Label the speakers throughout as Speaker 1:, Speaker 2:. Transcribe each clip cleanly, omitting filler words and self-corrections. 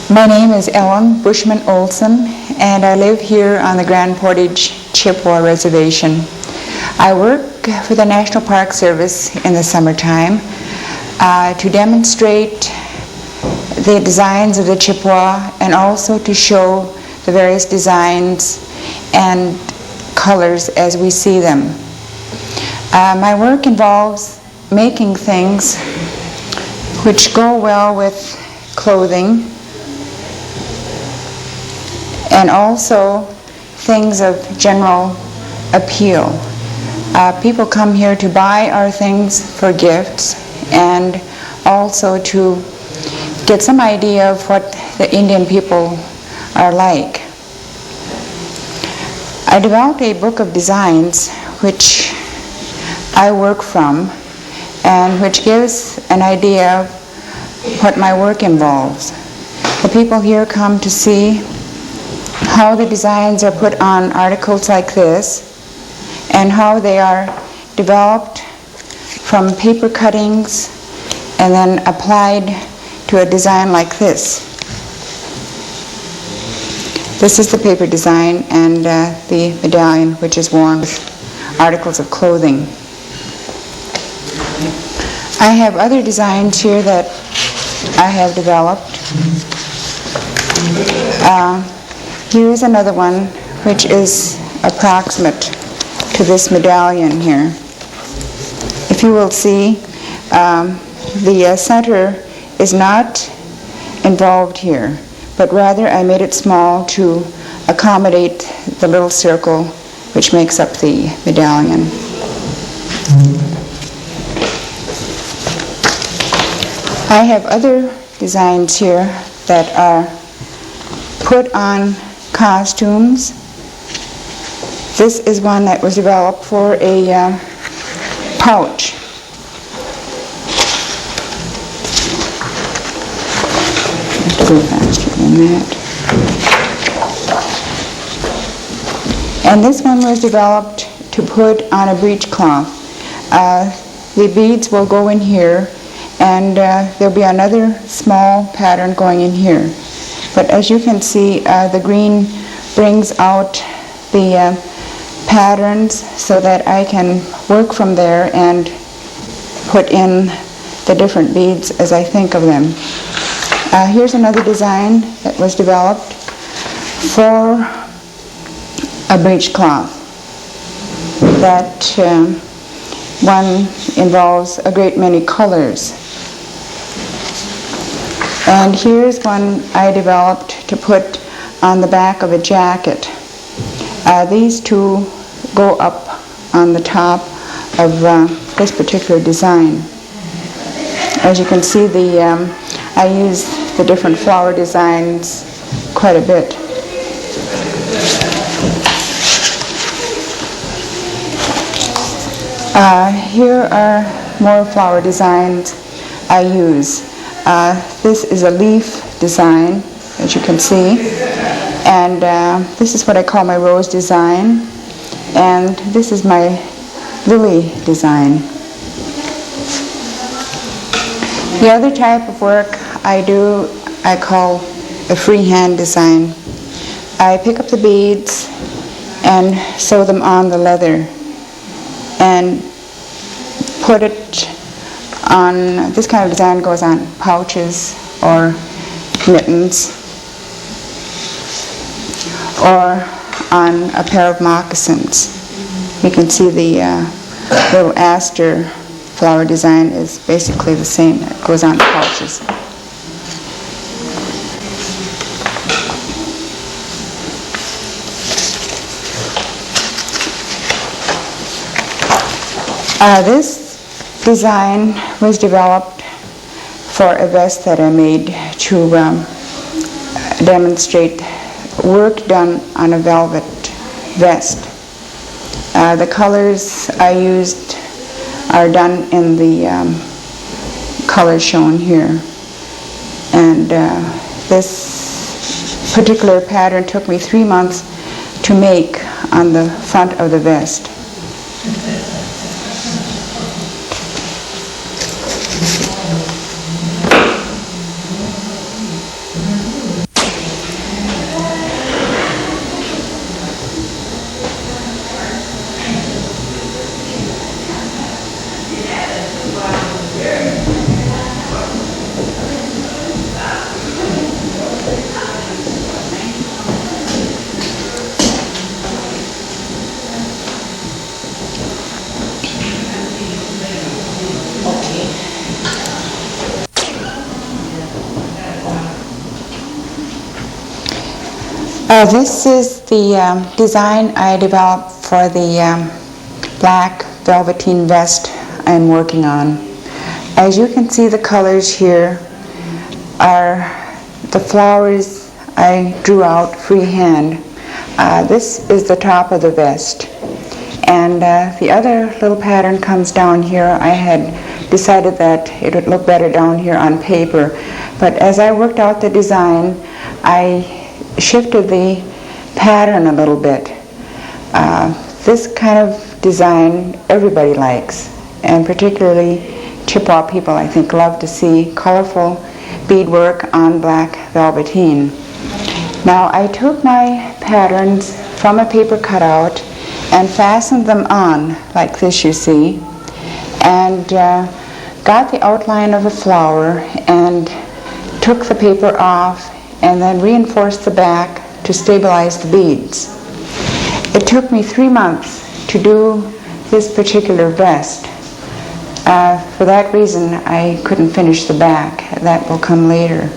Speaker 1: My name is Ellen Bushman Olson, and I live here on the Grand Portage Chippewa Reservation. I work for the National Park Service in the summertime to demonstrate the designs of the Chippewa and also to show the various designs and colors as we see them. My work involves making things which go well with clothing and also things of general appeal. People come here to buy our things for gifts and also to get some idea of what the Indian people are like. I developed a book of designs which I work from and which gives an idea of what my work involves. The people here come to see how the designs are put on articles like this and how they are developed from paper cuttings and then applied to a design like this. This is the paper design and the medallion which is worn with articles of clothing. I have other designs here that I have developed. Here is another one which is approximate to this medallion here. If you will see, the center is not involved here, but rather I made it small to accommodate the little circle which makes up the medallion. I have other designs here that are put on costumes. This is one that was developed for a pouch. Go faster than that. And this one was developed to put on a breechcloth. The beads will go in here, and there'll be another small pattern going in here. But as you can see, the green brings out the patterns so that I can work from there and put in the different beads as I think of them. Here's another design that was developed for a breechcloth. That one involves a great many colors. And here's one I developed to put on the back of a jacket. These two go up on the top of this particular design. As you can see, I use the different flower designs quite a bit. Here are more flower designs I use. This is a leaf design, as you can see, and this is what I call my rose design, and this is my lily design. The other type of work I do, I call a freehand design. I pick up the beads and sew them on the leather and put it on. This kind of design goes on pouches or mittens or on a pair of moccasins. You can see the little aster flower design is basically the same. It goes on pouches. This design was developed for a vest that I made to demonstrate work done on a velvet vest. The colors I used are done in the colors shown here. And this particular pattern took me 3 months to make on the front of the vest. This is the design I developed for the black velveteen vest I'm working on. As you can see, the colors here are the flowers I drew out freehand. This is the top of the vest. And the other little pattern comes down here. I had decided that it would look better down here on paper. But as I worked out the design, I shifted the pattern a little bit. This kind of design everybody likes, and particularly Chippewa people, I think, love to see colorful beadwork on black velveteen. Now, I took my patterns from a paper cutout and fastened them on like this, you see, and got the outline of a flower and took the paper off and then reinforced the back to stabilize the beads. It took me 3 months to do this particular vest. For that reason, I couldn't finish the back. That will come later.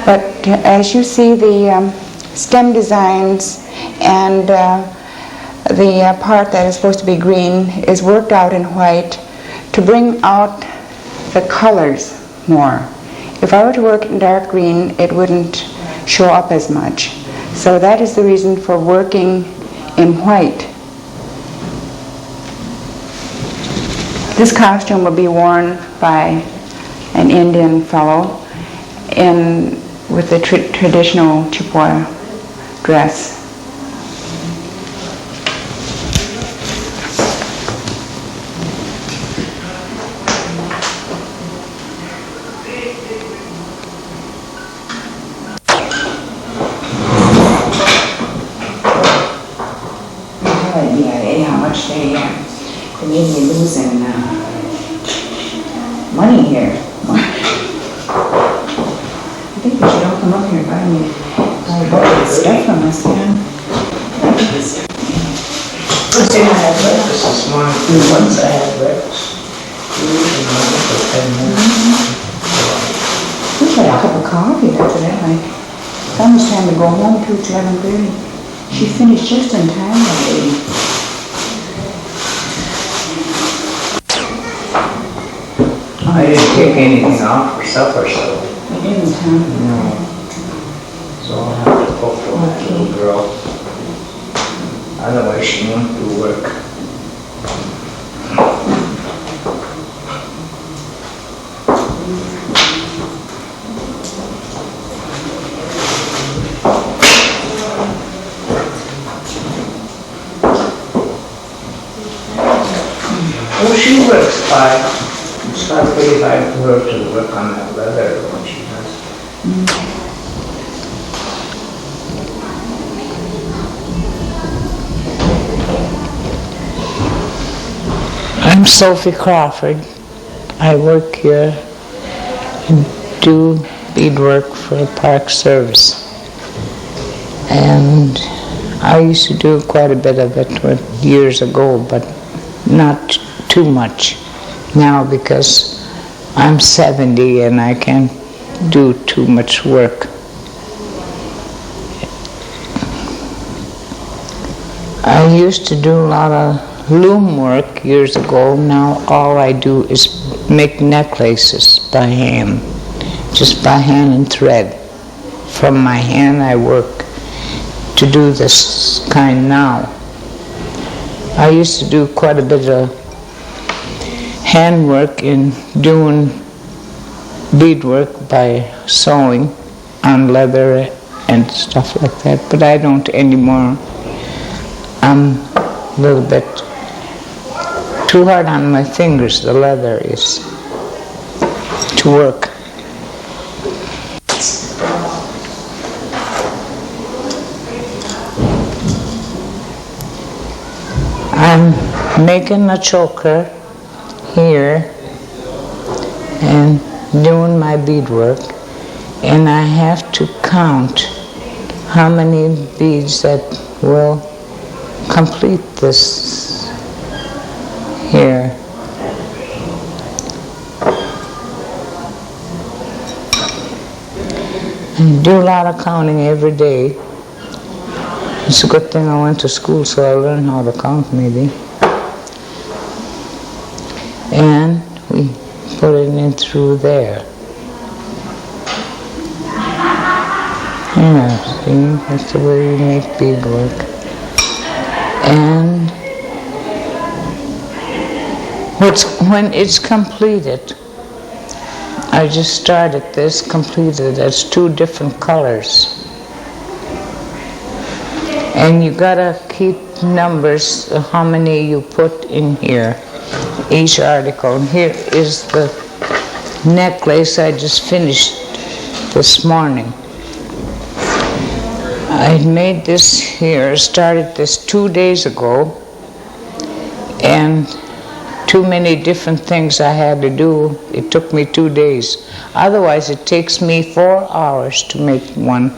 Speaker 1: But as you see, the stem designs and the part that is supposed to be green is worked out in white to bring out the colors more. If I were to work in dark green, it wouldn't show up as much. So that is the reason for working in white. This costume will be worn by an Indian fellow with the traditional Chippewa dress.
Speaker 2: How much they made me losing money here. I think they should all come up here and buy a bunch of stuff from us,
Speaker 3: This is one of the ones I had breakfast.
Speaker 1: We had a cup of coffee after that night. It's almost time to go home too. It's 11:30. She finished just in time, that lady.
Speaker 3: I didn't take anything off for supper, so.
Speaker 1: You didn't, huh?
Speaker 3: No. So I'll have to cook for my little girl. Otherwise she won't do work. Well, she works 5. It's not really hard for her to work on that leather when she does.
Speaker 2: I'm Sophie Crawford. I work here and do beadwork for Park Service. And I used to do quite a bit of it years ago, but not too much now because I'm 70 and I can't do too much work. I used to do a lot of loom work years ago. Now all I do is make necklaces by hand, just by hand and thread. From my hand I work to do this kind now. I used to do quite a bit of handwork in doing beadwork by sewing on leather and stuff like that, but I don't anymore. I'm a little bit too hard on my fingers, the leather is, to work. I'm making a choker here and doing my beadwork, and I have to count how many beads that will complete this here. I do a lot of counting every day It's a good thing I went to school, so I learned how to count maybe. And we put it in through there. Yeah, see, that's the way we make beadwork. And when it's completed, I just started this, completed as 2 different colors. And you gotta keep numbers of how many you put in here, each article. And here is the necklace I just finished this morning. I made this here, started this 2 days ago, and too many different things I had to do. It took me 2 days. Otherwise, it takes me 4 hours to make one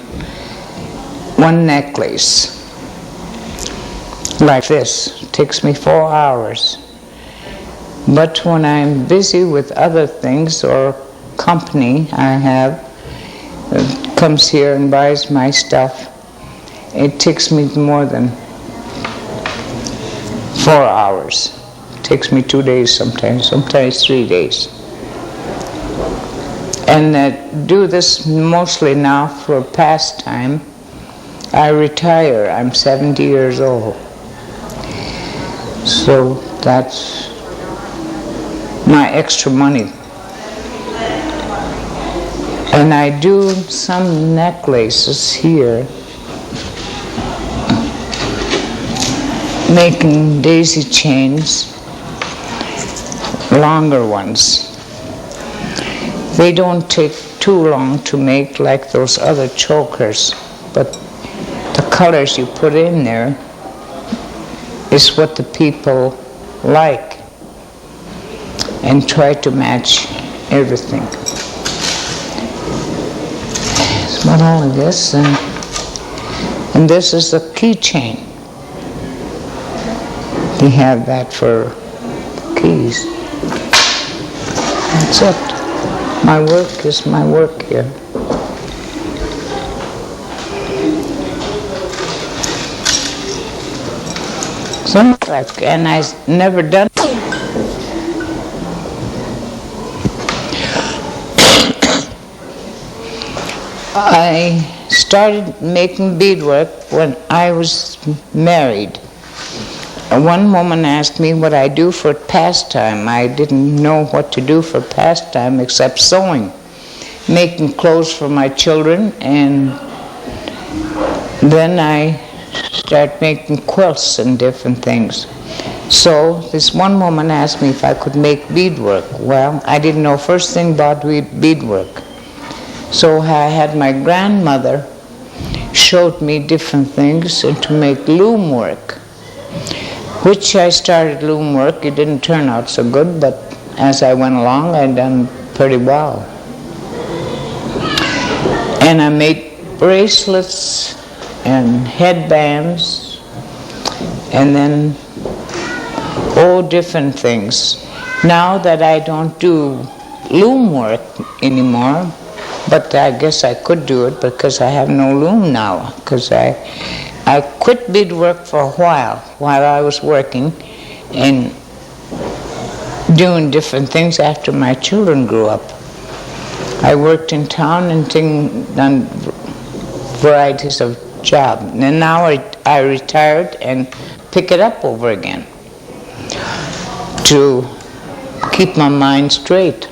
Speaker 2: necklace. Like this, it takes me 4 hours. But when I'm busy with other things, or company I have comes here and buys my stuff, it takes me more than 4 hours. It takes me 2 days sometimes 3 days. And do this mostly now for pastime. I retire, I'm 70 years old. So that's my extra money. And I do some necklaces here, making daisy chains, longer ones. They don't take too long to make like those other chokers, but the colors you put in there is what the people like, and try to match everything. It's not only this, and this is a keychain. We have that for keys. That's it. My work is my work here. And I've never done I started making beadwork when I was married. One woman asked me what I do for pastime. I didn't know what to do for pastime except sewing, making clothes for my children, and then I started making quilts and different things. So this one woman asked me if I could make beadwork. Well, I didn't know first thing about beadwork. So I had my grandmother showed me different things and to make loom work, which I started loom work. It didn't turn out so good, but as I went along, I done pretty well. And I made bracelets and headbands, and then all different things. Now that I don't do loom work anymore, but I guess I could do it because I have no loom now, because I quit beadwork for a while I was working and doing different things after my children grew up. I worked in town and done varieties of jobs. And now I retired and pick it up over again to keep my mind straight.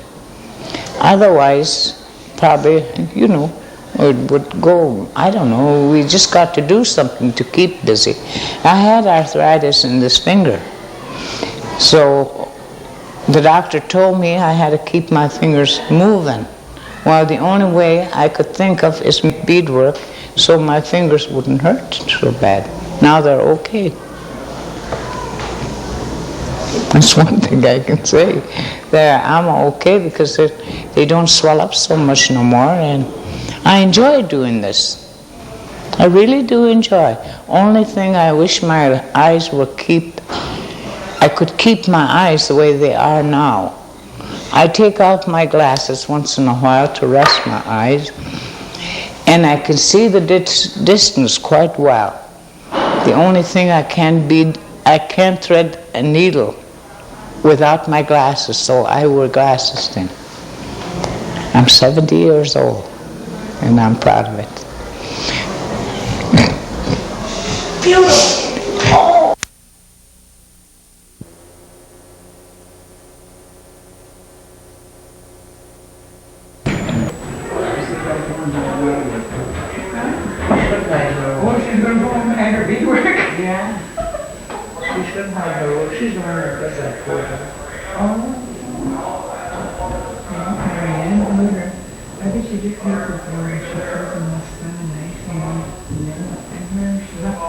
Speaker 2: Otherwise, probably, it would go, I don't know, we just got to do something to keep busy. I had arthritis in this finger, so the doctor told me I had to keep my fingers moving. Well, the only way I could think of is beadwork, so my fingers wouldn't hurt so bad. Now they're okay. That's one thing I can say. I'm okay because they don't swell up so much no more, and I enjoy doing this. I really do enjoy. Only thing I wish my eyes I could keep my eyes the way they are now. I take off my glasses once in a while to rest my eyes, and I can see the distance quite well. The only thing I can't thread a needle without my glasses, so I wear glasses then. I'm 70 years old, and I'm proud of it.
Speaker 3: Oh, she's gonna go home and her beadwork? Yeah. She shouldn't have her work. She's the one that does that for her. Oh. Marianne, I think she just came to her and she was in the sun and nice and then and her, she left.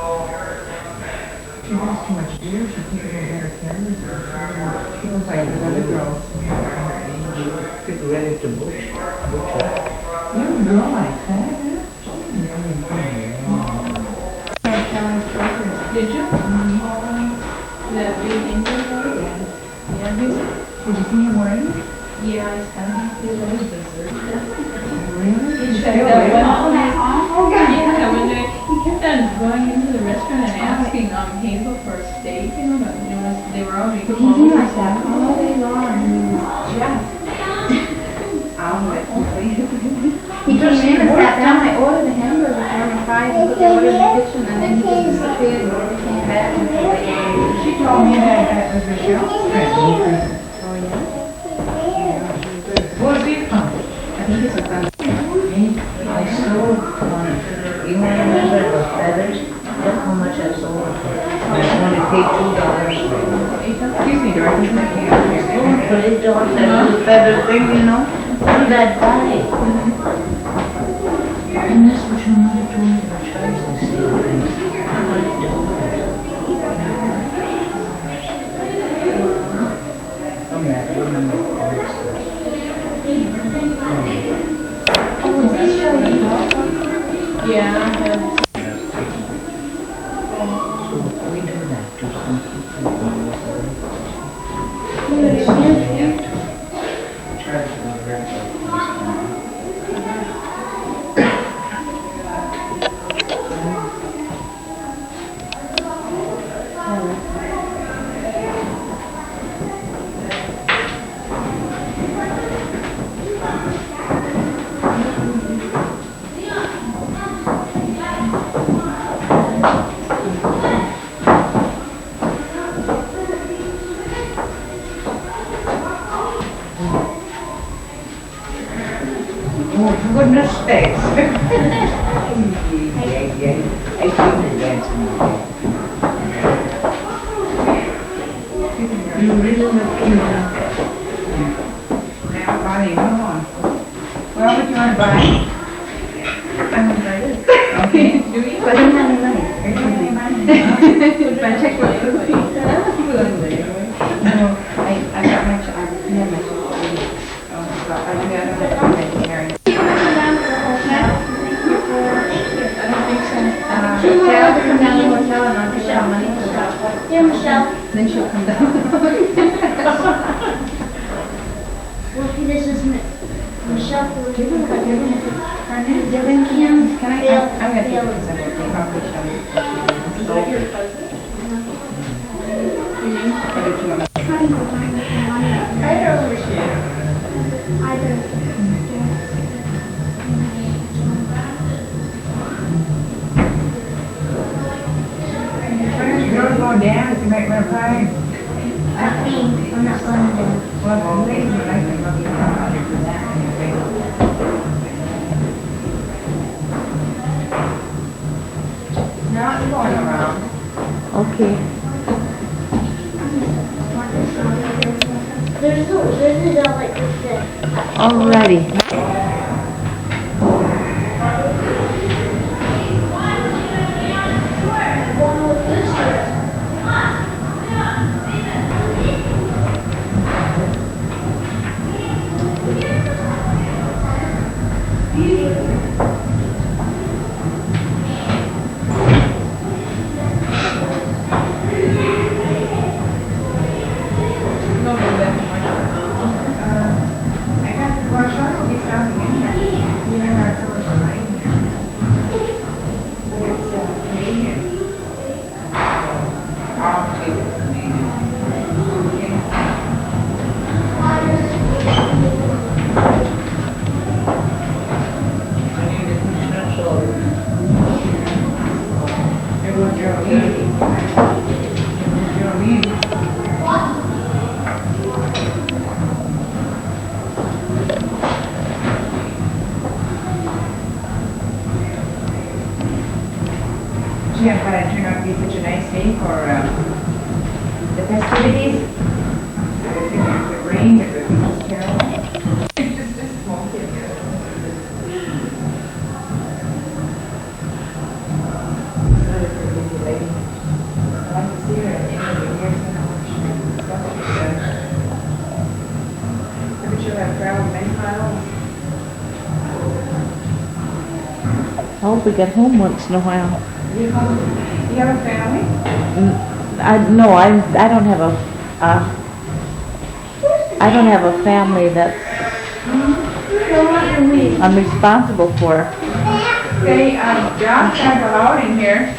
Speaker 3: She has too much beer, she can't get better care of her. She was like the other girls. Get ready to bush her. Young girl like that, Did you? The big angel? Yeah. Did you see him wearing it? Yeah, I saw him. He was dessert. Really? He checked out one. Yeah, when he kept on going into the restaurant and asking Hazel for a steak, you know, but they were already closed. He like that all day long. He came in and sat down. I ordered a hamburger for him and fries and put the order in the kitchen, and then he just disappeared and never came back. She told me that was a shelf spread. Oh, yeah? What was he from? I think he's a friend. I sold one. You want to remember the feathers? Look how much I sold it for. I only paid $2 for it. Excuse me, Dorothy. But it don't have the feather thing, you know? What did I buy? And that's what your mother told me to charge the savings. I'm not remember the Oh, is this show you? Yeah, I have. So we do that to some people. Charge them very well. Goodness sakes. I couldn't dance in my head. You really look cute. Now, Bonnie, come on. Well, what do you want to buy? I'm going to buy this. Okay. Do you? But I don't have any money. Are you going to have money? My checkbook. No, I got my check. I have my checkbook. Oh, God. I don't have my carry. She'll have to come down to the hotel and I'll give her money for that.
Speaker 4: Yeah, Michelle.
Speaker 3: Then she'll come down.
Speaker 4: Well, this is Michelle.
Speaker 3: Give her her name. Dylan Kim. Can I? I'm going to take this. I'm going to probably show you. Is that your cousin?
Speaker 4: I don't appreciate it. I don't.
Speaker 3: You don't go down if you make my pie.
Speaker 4: I'm not going to.
Speaker 3: Well, the ladies would like to love you for that and your face. Not going around.
Speaker 2: Okay.
Speaker 4: There's a dog like this.
Speaker 2: Alrighty.
Speaker 3: I got the brush on, I'll be stopping in.
Speaker 1: brain of it, Miss Carol. It's just a small kid. Really pretty lady. I like to see her at the end of the year, you know, stuff like that. Maybe she'll have traveled many miles.
Speaker 3: I hope we get home once in a while.
Speaker 1: You have a family?
Speaker 3: No, I don't have a, I don't have a family that I'm responsible for.
Speaker 1: Say, dogs have allowed in here.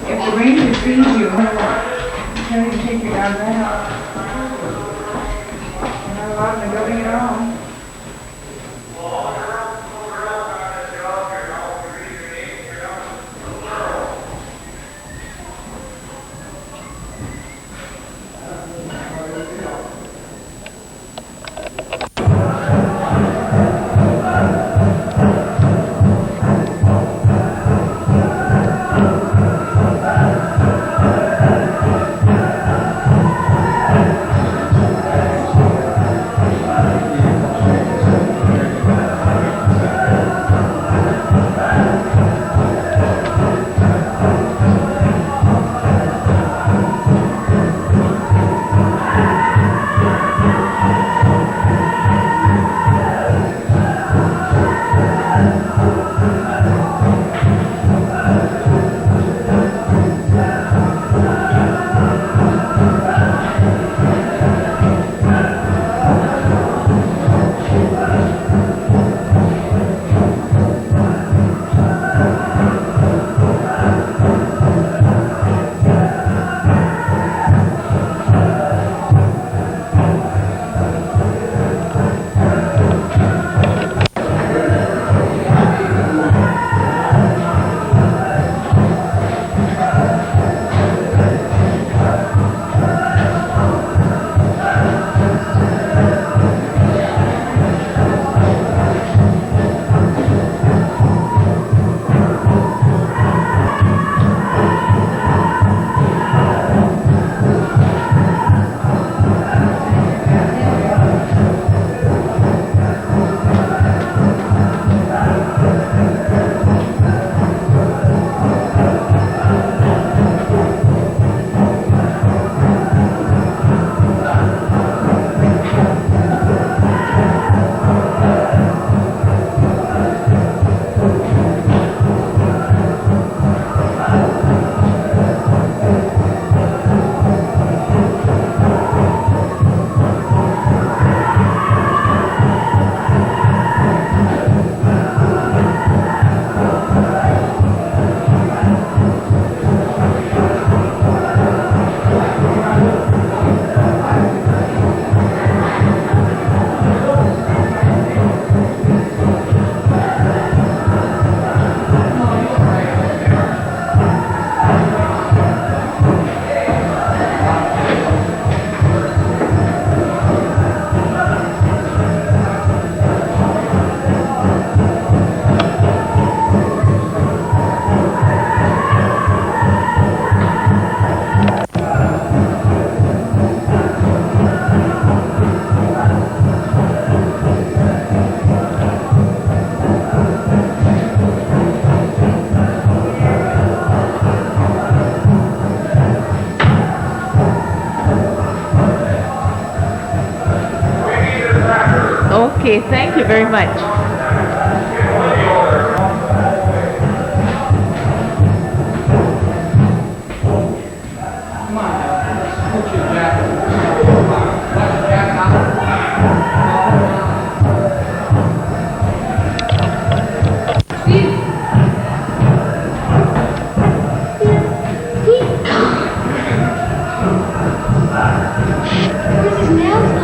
Speaker 1: If the ranger sees you, tell you to take your dog right out. You're not allowed in the building at all.
Speaker 3: Okay, thank you very much.
Speaker 4: This is Nelson.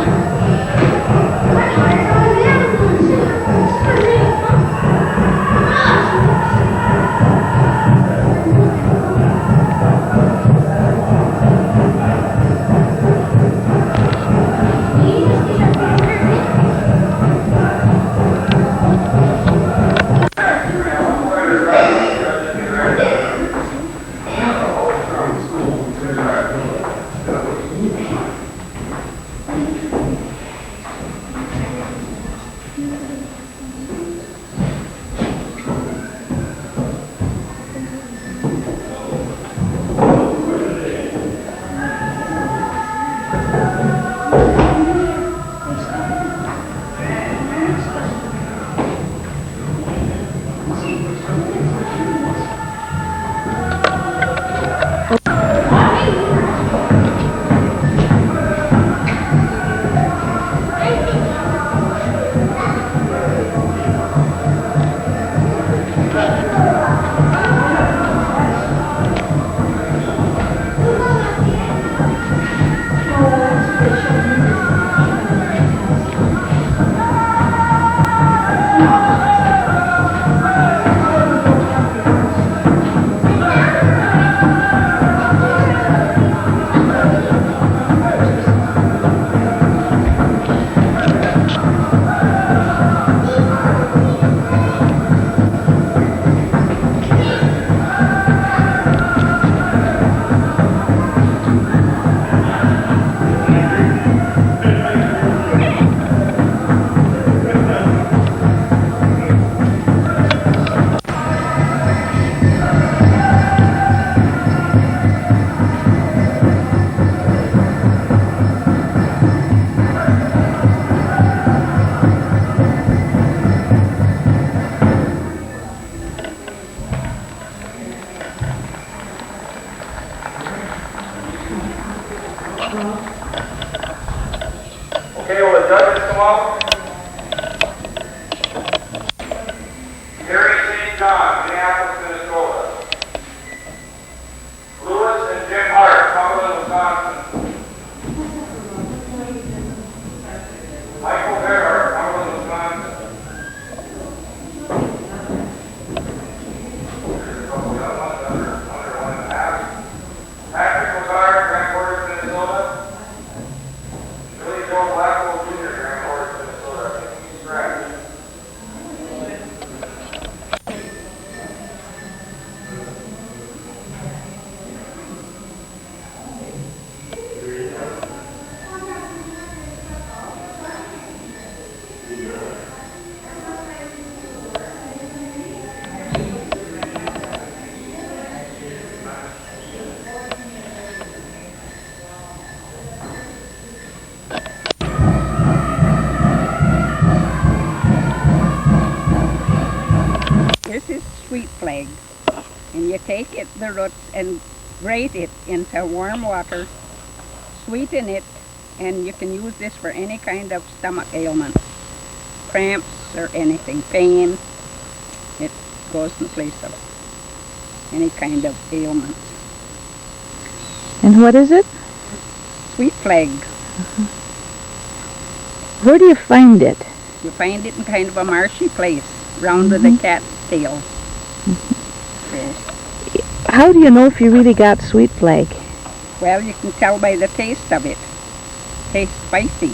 Speaker 5: welcome Gary St. John, Minneapolis, Minnesota. Lewis and Jim Hart, Cumberland, Wisconsin. Michael Bear, Cumberland, Wisconsin. There's a couple young ones under 1.5. Patrick Lazar, Grand Portage, Minnesota. Billy Joe Blackwell Jr., Grand Portage, Minnesota. I think he's scratched.
Speaker 6: This is sweet flag, and you take it, the roots, and grate it into warm water, sweeten it, and you can use this for any kind of stomach ailment, cramps or anything, pain. It goes in place of any kind of ailment.
Speaker 3: And what is it?
Speaker 6: Sweet flag.
Speaker 3: Where do you find it?
Speaker 6: You find it in kind of a marshy place, round with the cat's tail. So,
Speaker 3: How do you know if you really got sweet flag?
Speaker 6: well, you can tell by the taste of it. Tastes spicy.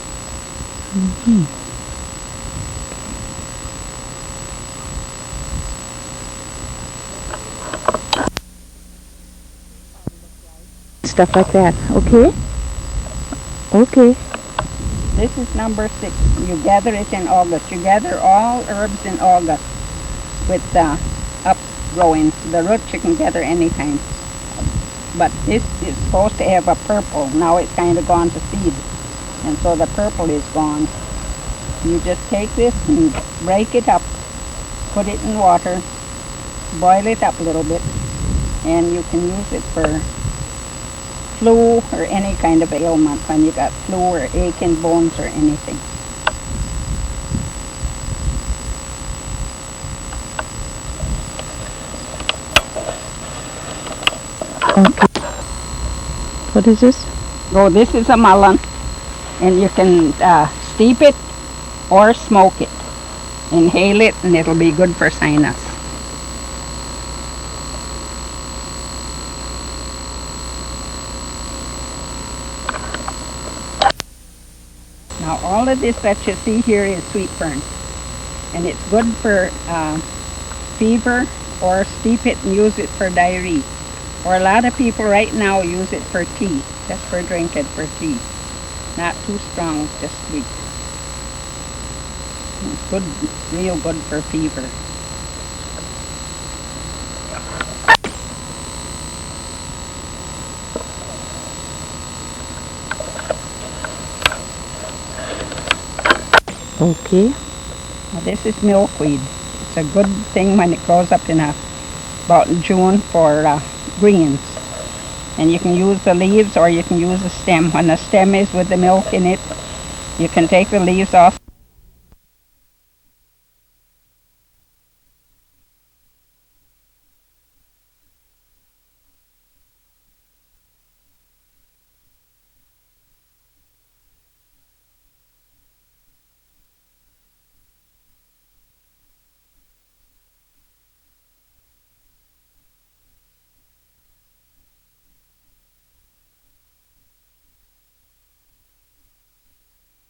Speaker 3: Stuff like that. Okay? Okay.
Speaker 6: This is number 6. You gather it in August. You gather all herbs in August with upgrowing. The roots you can gather anytime. But this is supposed to have a purple. Now it's kind of gone to seed. And so the purple is gone. You just take this and break it up, put it in water, boil it up a little bit, and you can use it for flu or any kind of ailment when you got flu or ache in bones or anything.
Speaker 3: Okay. What is this?
Speaker 6: Oh, this is a mullein, and you can steep it or smoke it. Inhale it, and it'll be good for sinus. Now, all of this that you see here is sweet fern, and it's good for fever, or steep it and use it for diarrhea. Or a lot of people right now use it for tea, just for drinking for tea. Not too strong, just sweet. It's good, real good for fever.
Speaker 3: Okay.
Speaker 6: Now this is milkweed. It's a good thing when it grows up in about in June for greens. And you can use the leaves or you can use the stem. When the stem is with the milk in it, you can take the leaves off.